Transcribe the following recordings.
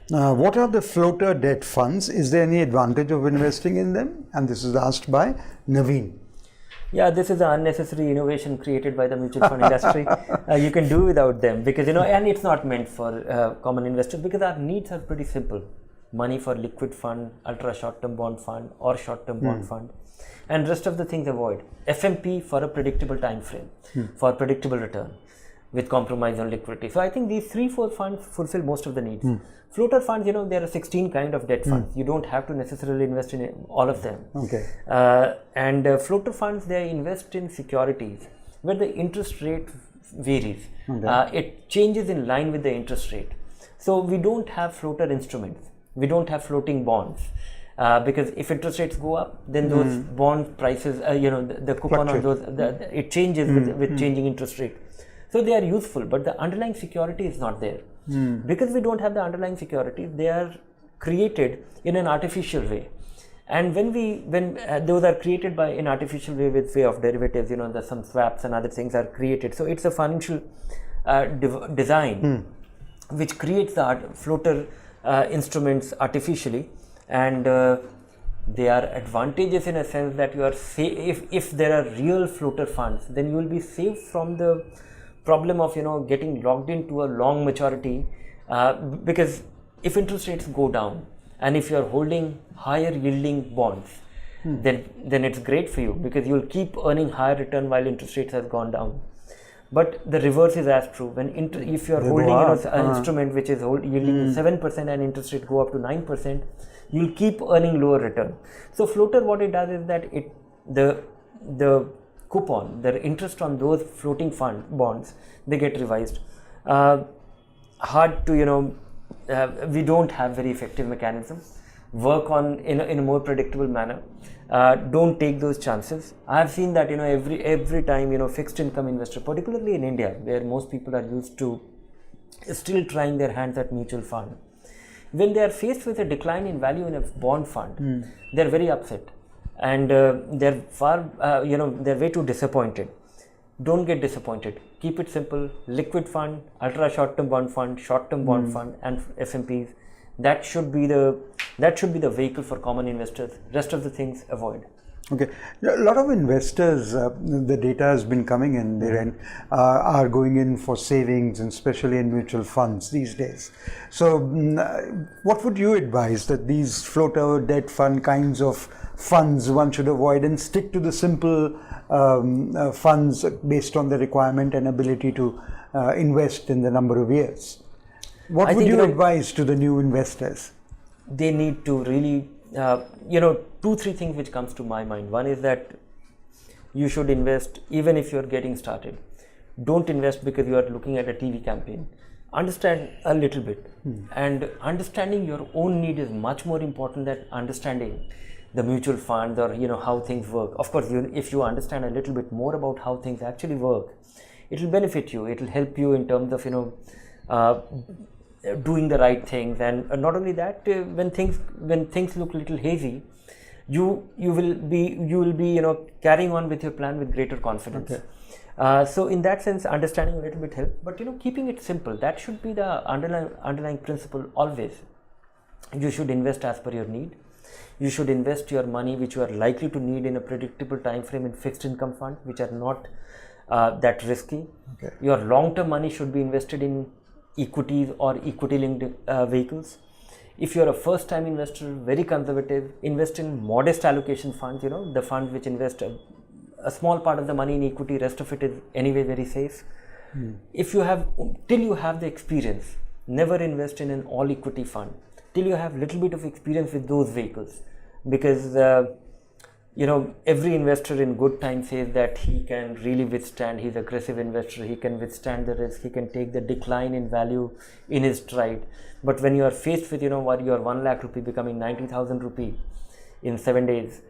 What are the floater debt funds? Is there any advantage of investing in them? And this is asked by Naveen. Yeah, this is an unnecessary innovation created by the mutual fund industry. You can do without them because, and it's not meant for common investors because our needs are pretty simple. Money for liquid fund, ultra short-term bond fund or short-term bond fund, and rest of the things avoid. FMP for a predictable time frame, for predictable return with compromise on liquidity. So I think these 3-4 funds fulfill most of the needs. Floater funds, there are 16 kind of debt funds. You don't have to necessarily invest in all of them. Okay. And floater funds, they invest in securities where the interest rate varies. Okay. It changes in line with the interest rate. So we don't have floater instruments. We don't have floating bonds. Because if interest rates go up, then those bond prices, the coupon on those, it changes with changing interest rate. So they are useful, but the underlying security is not there. Because we don't have the underlying security, they are created in an artificial way. And when those are created by an artificial way with way of derivatives, there's some swaps and other things are created. So it's a financial design which creates the floater instruments artificially, and they are advantageous in a sense that you are if there are real floater funds, then you will be safe from the problem of getting locked into a long maturity, because if interest rates go down and if you are holding higher yielding bonds, then it's great for you because you will keep earning higher return while interest rates has gone down. But the reverse is as true. If you are holding an instrument which is yielding 7% and interest rate go up to 9%, you'll keep earning lower return. So floater, what it does is that the coupon, the interest on those floating fund bonds, they get revised. Hard to we don't have very effective mechanisms. Work on in a more predictable manner. Don't take those chances. I have seen that every time fixed income investor, particularly in India, where most people are used to still trying their hands at mutual fund, when they are faced with a decline in value in a bond fund, they're very upset, and they're they're way too disappointed. Don't get disappointed. Keep it simple. Liquid fund, ultra short-term bond fund, short-term bond fund, and FMPs. That should be the vehicle for common investors. Rest of the things avoid. Okay, a lot of investors, the data has been coming in there and are going in for savings, and especially in mutual funds these days. So what would you advise that these floater debt fund kinds of funds one should avoid and stick to the simple funds based on the requirement and ability to invest in the number of years? What would you advise to the new investors? They need to really, 2-3 things which comes to my mind. One is that you should invest even if you are getting started. Don't invest because you are looking at a TV campaign. Understand a little bit, and understanding your own need is much more important than understanding the mutual funds or how things work. Of course, if you understand a little bit more about how things actually work, it will benefit you. It will help you in terms of doing the right things, and not only that, when things look a little hazy, you will be carrying on with your plan with greater confidence. Okay. So in that sense, understanding a little bit helps, but keeping it simple, that should be the underlying principle always. You should invest as per your need. You should invest your money which you are likely to need in a predictable time frame in fixed income funds which are not that risky. Okay. Your long-term money should be invested in equities or equity-linked vehicles. If you're a first-time investor, very conservative, invest in modest allocation funds, the funds which invest a small part of the money in equity, rest of it is anyway very safe. Till you have the experience, never invest in an all equity fund, till you have little bit of experience with those vehicles, because every investor in good time says that he can really withstand, he's an aggressive investor, he can withstand the risk, he can take the decline in value in his stride. But when you are faced with, your 1 lakh rupee becoming 90,000 rupee in 7 days,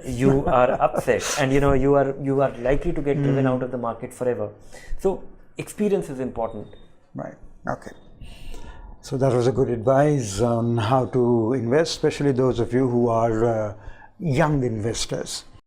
you are upset, and you are likely to get driven out of the market forever. So experience is important. Right. Okay. So that was a good advice on how to invest, especially those of you who are young investors.